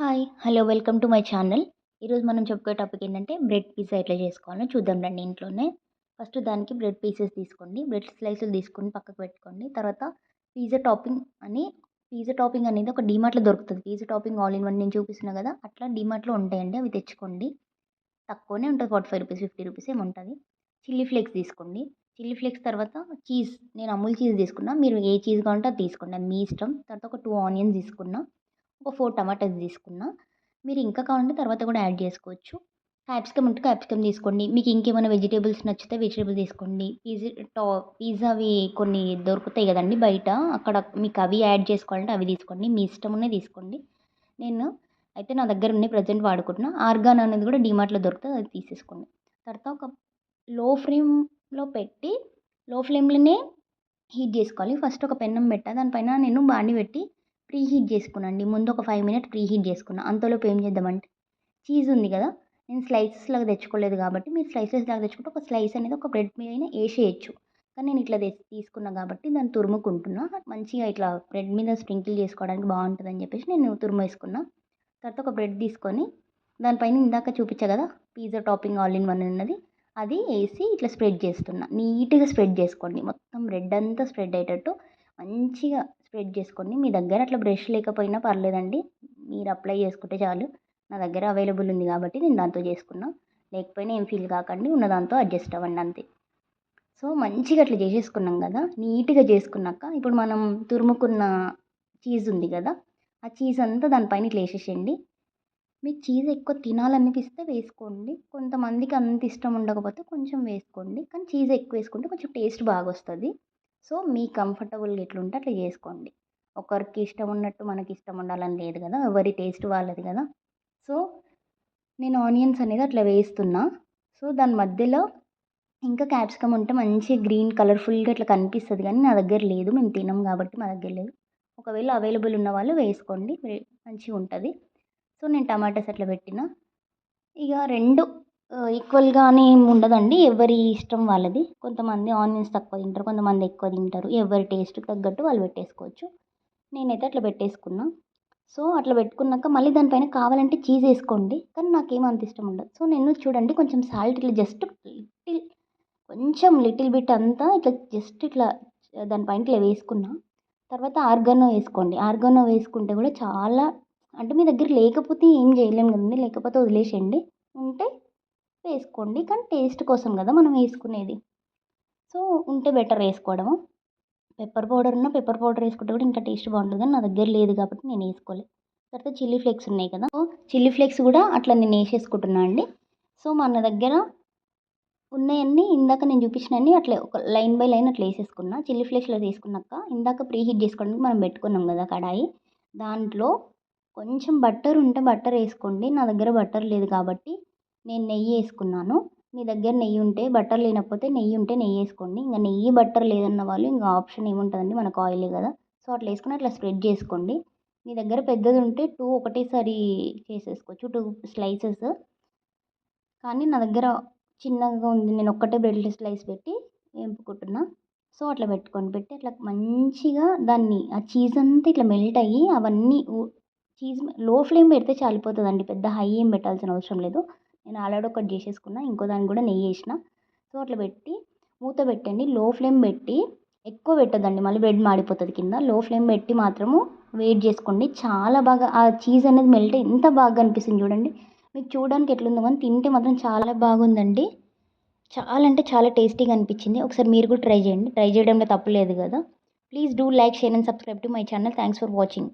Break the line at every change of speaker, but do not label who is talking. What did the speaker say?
Hi! Hello! Welcome to my channel. ఈరోజు మనం చెప్పుకునే టాపిక్ ఏంటంటే బ్రెడ్ పిజ్జా ఎట్లా చేసుకోవాలో చూద్దాం రండి ఇంట్లోనే. ఫస్ట్ దానికి బ్రెడ్ పీసెస్ తీసుకోండి. బ్రెడ్ స్లైసులు తీసుకొని పక్కకు పెట్టుకోండి. తర్వాత పిజ్జా టాపింగ్ అని పిజ్జా టాపింగ్ అనేది ఒక డీమార్ట్‌లో దొరుకుతది. Pizza topping all in one నేను చూపిస్తున్నా కదా! అట్లా డీమార్ట్‌లో ఉంటాయండి. అవి తెచ్చుకోండి. తక్కువనే ఉంటది. రూ. 45, రూ. 50 ఏమో ఉంటది. చిల్లీ ఫ్లేక్స్ తీసుకోండి. చిల్లీ ఫ్లేక్స్ తర్వాత చీజ్. నేను అమూల్ చీజ్ తీసుకున్నా. మీరు ఏ చీజ్ కావాలంటే అది తీసుకోండి. అది మీ ఇష్టం. తర్వాత ఒక 2 ఆనియన్స్ తీసుకున్నా. ఒక 4 టమాటాస్ తీసుకున్నా. మీరు ఇంకా కావాలంటే తర్వాత కూడా యాడ్ చేసుకోవచ్చు. క్యాప్సికమ్ ఉంటే క్యాప్సికమ్ తీసుకోండి. మీకు ఇంకేమైనా వెజిటబుల్స్ నచ్చితే వెజిటబుల్ తీసుకోండి. పిజ్జావి కొన్ని దొరుకుతాయి కదండీ బయట. అక్కడ మీకు అవి యాడ్ చేసుకోవాలంటే అవి తీసుకోండి. మీ ఇష్టం ఉన్నయి తీసుకోండి. నేను అయితే నా దగ్గర ఉన్నాయి ప్రెజెంట్ వాడుకుంటున్నా. ఆర్గాన్ అనేది కూడా డీమార్ట్‌లో దొరుకుతది. అది తీసేసుకోండి. తర్వాత ఒక లో ఫ్లేమ్‌లో పెట్టి లో ఫ్లేమ్‌లోనే హీట్ చేసుకోవాలి. ఫస్ట్ ఒక పెన్నం పెట్టా. దానిపైన నేను బాండీ పెట్టి ప్రీ హీట్ చేసుకున్నానండి. ముందు ఒక 5 మినిట్స్ ప్రీ హీట్ చేసుకున్నా. అంతలోపు ఏం చేద్దామంటే చీజ్ ఉంది కదా! నేను స్లైసెస్ లాగా తెచ్చుకోలేదు కాబట్టి మీరు స్లైసెస్ లాగా తెచ్చుకుంటే ఒక స్లైస్ అనేది ఒక బ్రెడ్ మీదైనా ఏసేయొచ్చు. కానీ నేను ఇట్లా తీసుకున్నా కాబట్టి దాన్ని తురుముకుంటున్నా. మంచిగా ఇట్లా బ్రెడ్ మీద స్ప్రింకిల్ చేసుకోవడానికి బావుంటదని చెప్పేసి నేను తురిమేసుకున్నా. తర్వాత ఒక బ్రెడ్ తీసుకొని దానిపైన ఇందాక చూపిచ్చా కదా! Pizza topping all in one ఉన్నది. అది ఏసి ఇట్లా స్ప్రెడ్ చేస్తున్నా. నీట్‌గా స్ప్రెడ్ చేసుకోండి. మొత్తం బ్రెడ్ అంతా స్ప్రెడ్ అయ్యేటట్టు మంచిగా స్ప్రెడ్ చేసుకోండి. మీ దగ్గర అట్లా బ్రష్ లేకపోయినా పర్లేదండి. మీరు అప్లై చేసుకుంటే చాలు. నా దగ్గర అవైలబుల్ ఉంది కాబట్టి నేను దాంతో చేసుకున్నా. లేకపోయినా ఏం ఫీల్ కాకండి. ఉన్న దాంతో అడ్జస్ట్ అవ్వండి అంతే. సో, మంచిగా అట్లా చేసేసుకున్నాం కదా! నీట్‌గా చేసుకున్నాక ఇప్పుడు మనం తురుముకున్న చీజ్ ఉంది కదా! ఆ చీజ్ అంతా దానిపైన ఇట్లా ఏసేసేయండి. మీకు చీజ్ ఎక్కువ తినాలనిపిస్తే వేసుకోండి. కొంతమందికి అంత ఇష్టం ఉండకపోతే కొంచెం వేసుకోండి. కానీ చీజ్ ఎక్కువ వేసుకుంటే కొంచెం టేస్ట్ బాగొస్తది. సో, మీ కంఫర్టబుల్‌గా ఎట్లుంటే అట్లా చేసుకోండి. ఒకరికి ఇష్టం ఉన్నట్టు మనకి ఇష్టం ఉండాలని లేదు కదా! ఎవరి టేస్ట్ వాళ్ళది కదా! సో, నేను ఆనియన్స్ అనేది అట్లా వేస్తున్నా. సో, దాని మధ్యలో ఇంకా క్యాప్సికమ్ ఉంటే మంచి గ్రీన్ కలర్‌ఫుల్‌గా ఇట్లా కనిపిస్తది గానీ నా దగ్గర లేదు. మేము తినం కాబట్టి మా దగ్గర లేదు. ఒకవేళ అవైలబుల్ ఉన్న వాళ్ళు వేసుకోండి. మంచిగుంటది. సో, నేను టమాటాస్ అట్లా పెట్టినా. ఇగ 2 ఈక్వల్‌గా అని ఏమి ఉండదండి. ఎవరి ఇష్టం వాళ్ళది. కొంతమంది ఆనియన్స్ తక్కువ తింటారు. కొంతమంది ఎక్కువ తింటారు. ఎవరి టేస్ట్‌కి తగ్గట్టు వాళ్ళు పెట్టేసుకోవచ్చు. నేనైతే అట్లా పెట్టేసుకున్నా. సో, అట్లా పెట్టుకున్నాక మళ్ళీ దానిపైన కావాలంటే చీజ్ ఏసుకోండి. కానీ నాకేమి అంత ఇష్టం ఉండదు. సో, నేను చూడండి కొంచెం సాల్ట్ ఇట్లా జస్ట్ లిటిల్ బిట్ అంతా ఇట్లా జస్ట్ ఇట్లా దానిపైన ఇట్లా వేసుకున్నా. తర్వాత ఆర్గానో వేసుకోండి. ఆర్గానో వేసుకుంటే కూడా చాలా అంటే మీ దగ్గర లేకపోతే ఏం చేయలేం కదండీ. లేకపోతే వదిలేసేయండి. ఉంటే వేసుకోండి. కానీ టేస్ట్ కోసం కదా మనం వేసుకునేది. సో, ఉంటే బెటర్ వేసుకోవడము. పెప్పర్ పౌడర్ వేసుకుంటే కూడా ఇంకా టేస్ట్ బాగుంటది. కానీ నా దగ్గర లేదు కాబట్టి నేను వేసుకోలే. తర్వాత చిల్లీ ఫ్లేక్స్ ఉన్నాయి కదా! సో, చిల్లీ ఫ్లేక్స్ కూడా అట్లా నేను వేసేసుకుంటున్నా అండి. సో, మన దగ్గర ఉన్నయన్నీ ఇందాక నేను చూపించినయన్నీ అట్లే ఒక లైన్ బై లైన్ అట్లా ఏసేసుకున్నా. చిల్లీ ఫ్లేక్స్‌లో తీసుకున్నాక ఇందాక ప్రీ హీట్ చేసుకోవడానికి మనం పెట్టుకున్నాం కదా కడాయి. దాంట్లో కొంచెం బటర్ ఉంటే బటర్ ఏసుకోండి. నా దగ్గర బటర్ లేదు కాబట్టి నేను నెయ్యి ఏసుకున్నాను. మీ దగ్గర నెయ్యి ఉంటే బటర్ లేనకపోతే నెయ్యి ఉంటే నెయ్యేసుకోండి. ఇంక నెయ్యి, బటర్ లేదన్న వాళ్ళు ఇంక ఆప్షన్ ఏముంటదండి మనకు ఆయిలే కదా! సో, అట్లా ఏసుకొని అట్లా స్ప్రెడ్ చేసుకోండి. మీ దగ్గర పెద్దది ఉంటే 2 ఒకటేసారి చేసేసుకోవచ్చు. 2 స్లైసెస్. కానీ నా దగ్గర చిన్నగా ఉంది. నేను ఒక్కటే బ్రెడ్ స్లైస్ పెట్టి వేంపుకుంటున్నా. సో, అట్లా పెట్టుకోండి. పెట్టి అట్లా మంచిగా దాన్ని ఆ చీజ్ అంతా ఇట్లా మెల్ట్ అయ్యి అవన్నీ చీజ్ లో ఫ్లేమ్ పెడితే సరిపోతదండి. పెద్ద హై ఏం పెట్టాల్సిన అవసరం లేదు. నేను ఆల్రెడీ ఒకటి చేసేసుకున్నా. ఇంకో దానికి కూడా నెయ్యేసిన. సో, అట్లా పెట్టి మూత పెట్టండి. లో ఫ్లేమ్ పెట్టి ఎక్కువ పెట్టొద్దండి. మళ్ళీ బ్రెడ్ మాడిపోతది కింద. లో ఫ్లేమ్ పెట్టి మాత్రము వెయిట్ చేసుకోండి. చాలా బాగా ఆ చీజ్ అనేది మెల్ట్ అయ్యి ఎంత బాగా కనిపిస్తుంది చూడండి. మీకు చూడడానికి ఎట్లుందో కానీ తింటే మాత్రం చాలా బాగుందండి. చాలా అంటే చాలా టేస్టీగా అనిపించింది. ఒకసారి మీరు కూడా ట్రై చేయండి. ట్రై చేయడంలో తప్పు లేదు కదా! Please do like, share and subscribe to my channel. Thanks for watching.